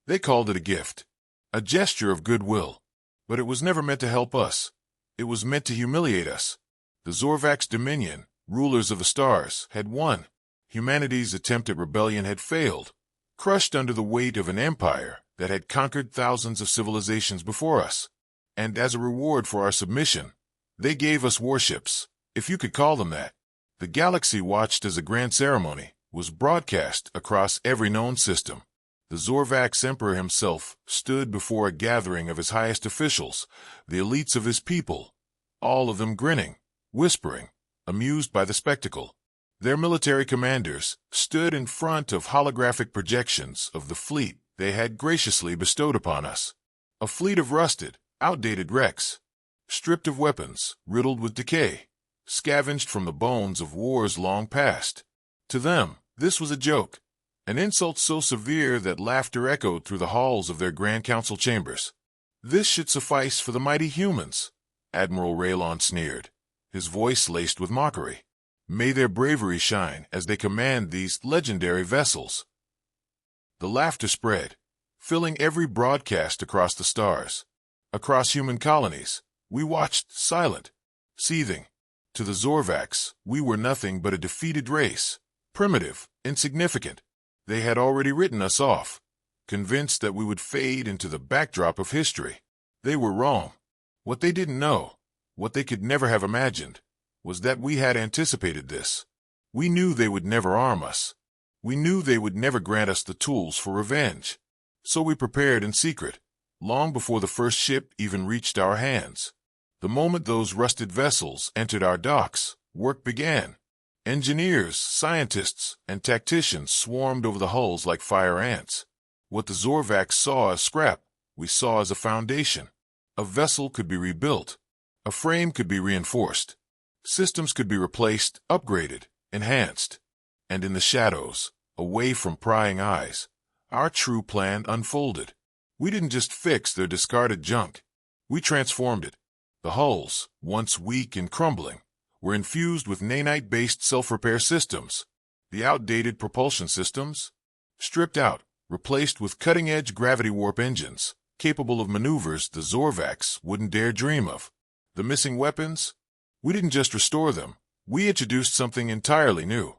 They called it a gift, a gesture of goodwill. But it was never meant to help us. It was meant to humiliate us. The Zorvax Dominion, rulers of the stars, had won. Humanity's attempt at rebellion had failed, crushed under the weight of an empire that had conquered thousands of civilizations before us. And as a reward for our submission, they gave us warships, if you could call them that. The galaxy watched as a grand ceremony was broadcast across every known system. The Zorvax Emperor himself stood before a gathering of his highest officials, the elites of his people, all of them grinning, whispering, amused by the spectacle. Their military commanders stood in front of holographic projections of the fleet they had graciously bestowed upon us. A fleet of rusted, outdated wrecks, stripped of weapons, riddled with decay, scavenged from the bones of wars long past. To them, this was a joke, an insult so severe that laughter echoed through the halls of their Grand Council chambers. This should suffice for the mighty humans, Admiral Raylon sneered, his voice laced with mockery. May their bravery shine as they command these legendary vessels. The laughter spread, filling every broadcast across the stars. Across human colonies, we watched, silent, seething. To the Zorvax, we were nothing but a defeated race, primitive, insignificant. They had already written us off, convinced that we would fade into the backdrop of history. They were wrong. What they didn't know, what they could never have imagined, was that we had anticipated this. We knew they would never arm us. We knew they would never grant us the tools for revenge. So we prepared in secret, long before the first ship even reached our hands. The moment those rusted vessels entered our docks, work began. Engineers, scientists, and tacticians swarmed over the hulls like fire ants. What the Zorvax saw as scrap, we saw as a foundation. A vessel could be rebuilt. A frame could be reinforced. Systems could be replaced, upgraded, enhanced. And in the shadows, away from prying eyes, our true plan unfolded. We didn't just fix their discarded junk. We transformed it. The hulls, once weak and crumbling, were infused with nanite-based self-repair systems. The outdated propulsion systems, stripped out, replaced with cutting-edge gravity warp engines, capable of maneuvers the Zorvax wouldn't dare dream of. The missing weapons? We didn't just restore them. We introduced something entirely new.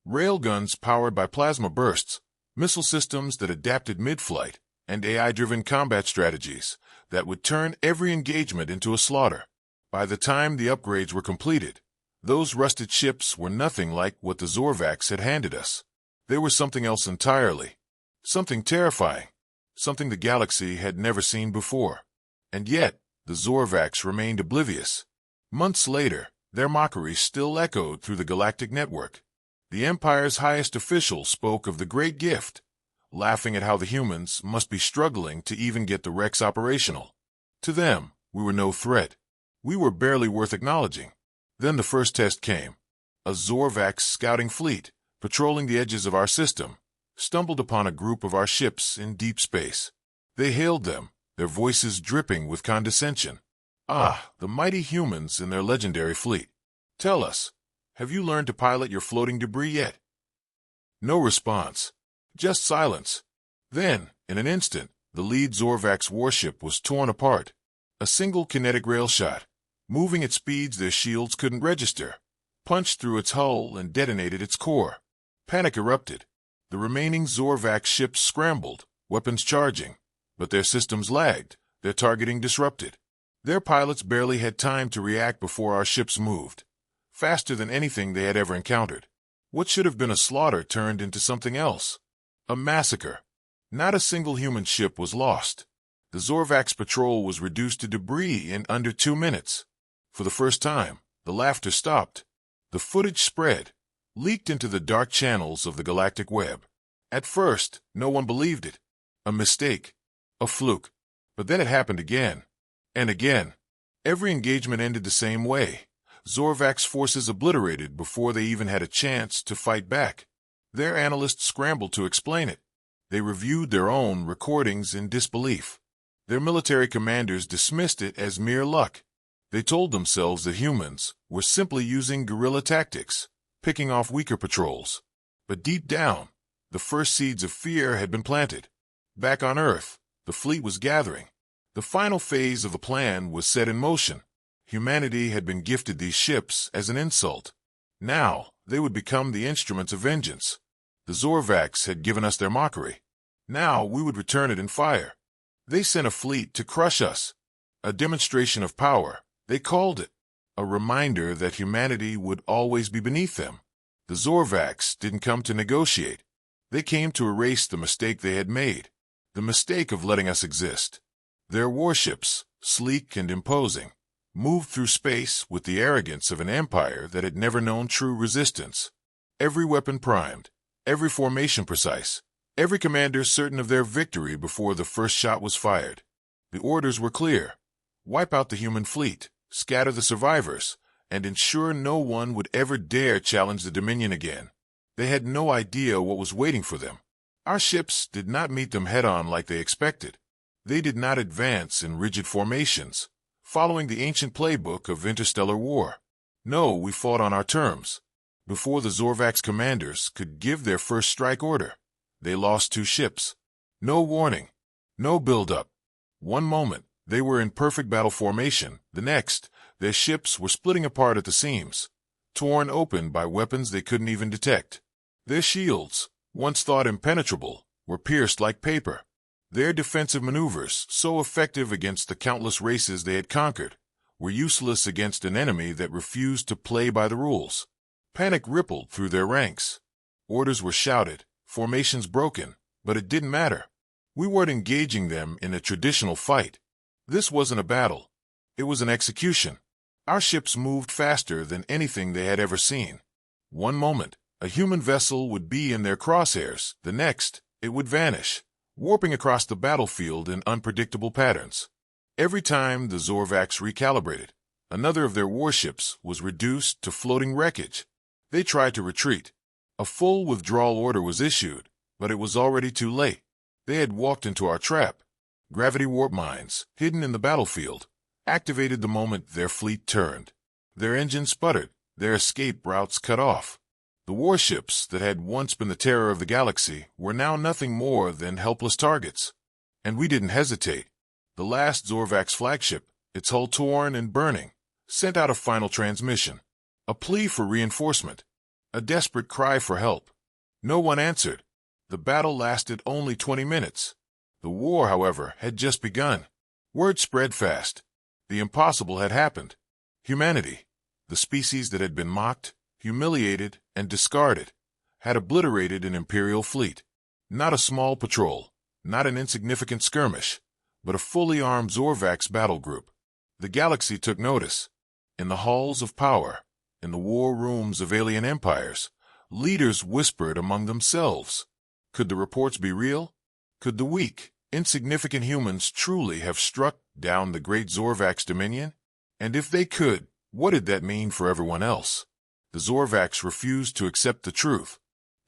Railguns powered by plasma bursts, missile systems that adapted mid-flight, and AI-driven combat strategies that would turn every engagement into a slaughter. By the time the upgrades were completed, those rusted ships were nothing like what the Zorvax had handed us. They were something else entirely. Something terrifying. Something the galaxy had never seen before. And yet, the Zorvax remained oblivious. Months later, their mockery still echoed through the galactic network. The Empire's highest official spoke of the great gift, laughing at how the humans must be struggling to even get the wrecks operational. To them, we were no threat. We were barely worth acknowledging. Then the first test came. A Zorvax scouting fleet, patrolling the edges of our system, stumbled upon a group of our ships in deep space. They hailed them, their voices dripping with condescension. Ah, the mighty humans in their legendary fleet. Tell us, have you learned to pilot your floating debris yet? No response. Just silence. Then, in an instant, the lead Zorvax warship was torn apart. A single kinetic rail shot, moving at speeds their shields couldn't register, punched through its hull and detonated its core. Panic erupted. The remaining Zorvax ships scrambled, weapons charging, but their systems lagged, their targeting disrupted. Their pilots barely had time to react before our ships moved, faster than anything they had ever encountered. What should have been a slaughter turned into something else. A massacre. Not a single human ship was lost. The Zorvax patrol was reduced to debris in under 2 minutes. For the first time, the laughter stopped. The footage spread, leaked into the dark channels of the galactic web. At first, no one believed it. A mistake. A fluke. But then it happened again. And again. Every engagement ended the same way. Zorvax forces obliterated before they even had a chance to fight back. Their analysts scrambled to explain it. They reviewed their own recordings in disbelief. Their military commanders dismissed it as mere luck. They told themselves that humans were simply using guerrilla tactics, picking off weaker patrols. But deep down, the first seeds of fear had been planted. Back on Earth, the fleet was gathering. The final phase of the plan was set in motion. Humanity had been gifted these ships as an insult. Now, they would become the instruments of vengeance. The Zorvax had given us their mockery. Now we would return it in fire. They sent a fleet to crush us. A demonstration of power, they called it. A reminder that humanity would always be beneath them. The Zorvax didn't come to negotiate. They came to erase the mistake they had made. The mistake of letting us exist. Their warships, sleek and imposing, moved through space with the arrogance of an empire that had never known true resistance. Every weapon primed, every formation precise, every commander certain of their victory before the first shot was fired. The orders were clear. Wipe out the human fleet, scatter the survivors, and ensure no one would ever dare challenge the Dominion again. They had no idea what was waiting for them. Our ships did not meet them head-on like they expected. They did not advance in rigid formations, following the ancient playbook of interstellar war. No, we fought on our terms. Before the Zorvax commanders could give their first strike order, they lost 2 ships. No warning, no build-up. One moment, they were in perfect battle formation. The next, their ships were splitting apart at the seams, torn open by weapons they couldn't even detect. Their shields, once thought impenetrable, were pierced like paper. Their defensive maneuvers, so effective against the countless races they had conquered, were useless against an enemy that refused to play by the rules. Panic rippled through their ranks. Orders were shouted, formations broken, but it didn't matter. We weren't engaging them in a traditional fight. This wasn't a battle. It was an execution. Our ships moved faster than anything they had ever seen. One moment, a human vessel would be in their crosshairs. The next, it would vanish, warping across the battlefield in unpredictable patterns. Every time the Zorvax recalibrated, another of their warships was reduced to floating wreckage. They tried to retreat. A full withdrawal order was issued, but it was already too late. They had walked into our trap. Gravity warp mines, hidden in the battlefield, activated the moment their fleet turned. Their engines sputtered, their escape routes cut off. The warships that had once been the terror of the galaxy were now nothing more than helpless targets. And we didn't hesitate. The last Zorvax flagship, its hull torn and burning, sent out a final transmission. A plea for reinforcement. A desperate cry for help. No one answered. The battle lasted only 20 minutes. The war, however, had just begun. Word spread fast. The impossible had happened. Humanity, the species that had been mocked, humiliated, and discarded, had obliterated an Imperial fleet. Not a small patrol, not an insignificant skirmish, but a fully armed Zorvax battle group. The galaxy took notice. In the halls of power, in the war rooms of alien empires, leaders whispered among themselves. Could the reports be real? Could the weak, insignificant humans truly have struck down the great Zorvax dominion? And if they could, what did that mean for everyone else? The Zorvax refused to accept the truth.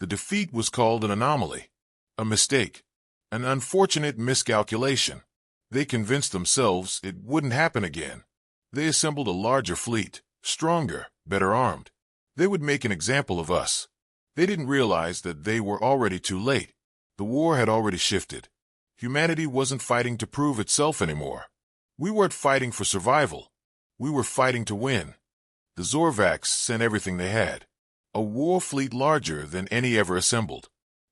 The defeat was called an anomaly, a mistake, an unfortunate miscalculation. They convinced themselves it wouldn't happen again. They assembled a larger fleet, stronger, better armed. They would make an example of us. They didn't realize that they were already too late. The war had already shifted. Humanity wasn't fighting to prove itself anymore. We weren't fighting for survival. We were fighting to win. The Zorvax sent everything they had. A war fleet larger than any ever assembled.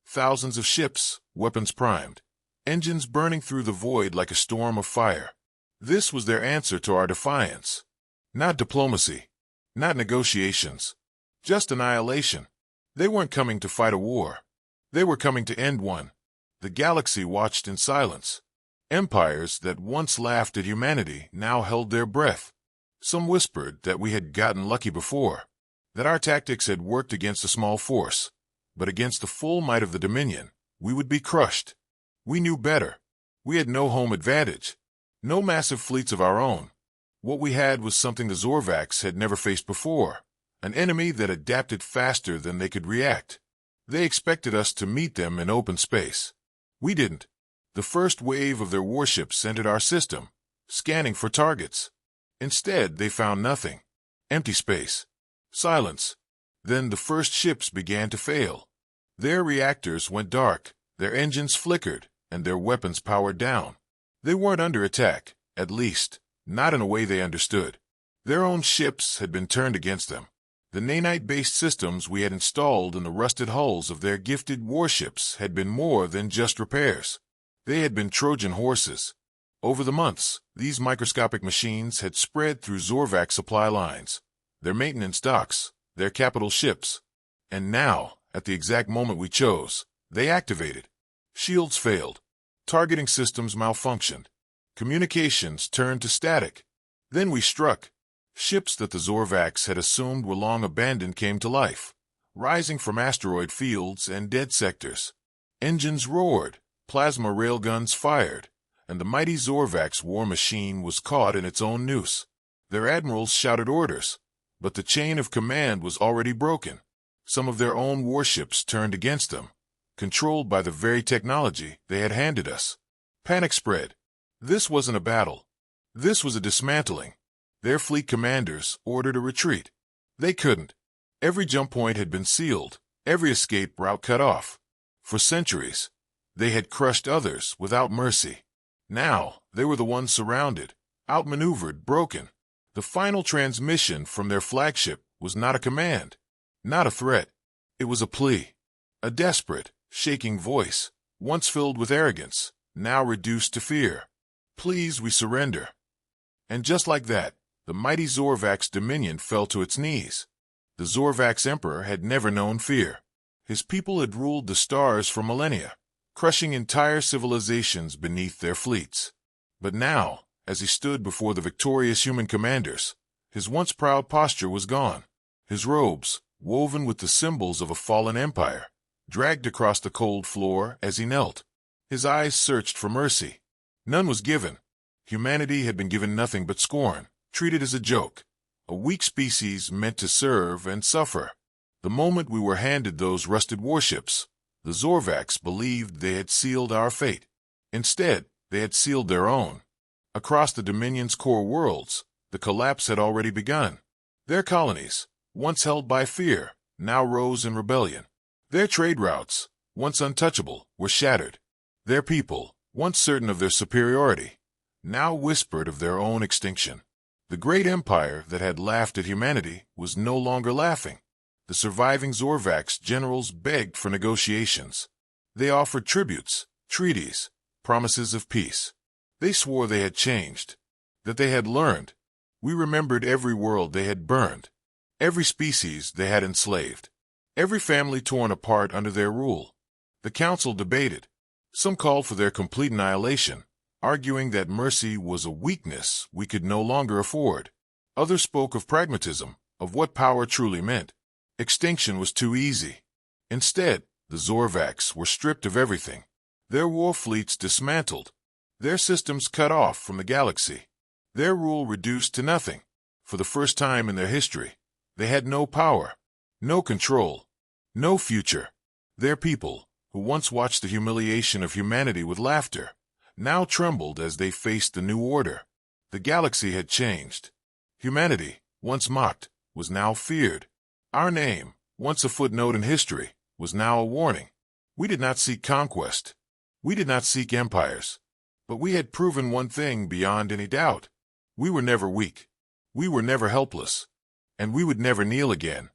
Thousands of ships, weapons primed, engines burning through the void like a storm of fire. This was their answer to our defiance. Not diplomacy, not negotiations, just annihilation. They weren't coming to fight a war. They were coming to end one. The galaxy watched in silence. Empires that once laughed at humanity now held their breath. Some whispered that we had gotten lucky before, that our tactics had worked against a small force, but against the full might of the Dominion, we would be crushed. We knew better. We had no home advantage, no massive fleets of our own. What we had was something the Zorvax had never faced before, an enemy that adapted faster than they could react. They expected us to meet them in open space. We didn't. The first wave of their warships entered our system, scanning for targets. Instead, they found nothing. Empty space. Silence. Then the first ships began to fail. Their reactors went dark, their engines flickered, and their weapons powered down. They weren't under attack, at least, not in a way they understood. Their own ships had been turned against them. The nanite-based systems we had installed in the rusted hulls of their gifted warships had been more than just repairs. They had been Trojan horses. Over the months, these microscopic machines had spread through Zorvac supply lines, their maintenance docks, their capital ships. And now, at the exact moment we chose, they activated. Shields failed. Targeting systems malfunctioned. Communications turned to static. Then we struck. Ships that the Zorvacs had assumed were long abandoned came to life, rising from asteroid fields and dead sectors. Engines roared, plasma railguns fired, and the mighty Zorvacs war machine was caught in its own noose. Their admirals shouted orders, but the chain of command was already broken. Some of their own warships turned against them, controlled by the very technology they had handed us. Panic spread. This wasn't a battle. This was a dismantling. Their fleet commanders ordered a retreat. They couldn't. Every jump point had been sealed, every escape route cut off. For centuries, they had crushed others without mercy. Now, they were the ones surrounded, outmaneuvered, broken. The final transmission from their flagship was not a command, not a threat. It was a plea. A desperate, shaking voice, once filled with arrogance, now reduced to fear. Please, we surrender. And just like that, the mighty Zorvac's dominion fell to its knees. The Zorvac's emperor had never known fear. His people had ruled the stars for millennia, crushing entire civilizations beneath their fleets. But now, as he stood before the victorious human commanders, his once proud posture was gone. His robes, woven with the symbols of a fallen empire, dragged across the cold floor as he knelt. His eyes searched for mercy. None was given. Humanity had been given nothing but scorn, treated as a joke, a weak species meant to serve and suffer. The moment we were handed those rusted warships, the Zorvacs believed they had sealed our fate. Instead, they had sealed their own. Across the Dominion's core worlds, the collapse had already begun. Their colonies, once held by fear, now rose in rebellion. Their trade routes, once untouchable, were shattered. Their people, once certain of their superiority, now whispered of their own extinction. The great empire that had laughed at humanity was no longer laughing. The surviving Zorvacs generals begged for negotiations. They offered tributes, treaties, promises of peace. They swore they had changed, that they had learned. We remembered every world they had burned, every species they had enslaved, every family torn apart under their rule. The council debated. Some called for their complete annihilation, arguing that mercy was a weakness we could no longer afford. Others spoke of pragmatism, of what power truly meant. Extinction was too easy. Instead, the Zorvacs were stripped of everything. Their war fleets dismantled, their systems cut off from the galaxy, their rule reduced to nothing. For the first time in their history, they had no power, no control, no future. Their people, who once watched the humiliation of humanity with laughter, now trembled as they faced the new order. The galaxy had changed. Humanity, once mocked, was now feared. Our name, once a footnote in history, was now a warning. We did not seek conquest. We did not seek empires. But we had proven one thing beyond any doubt. We were never weak. We were never helpless. And we would never kneel again.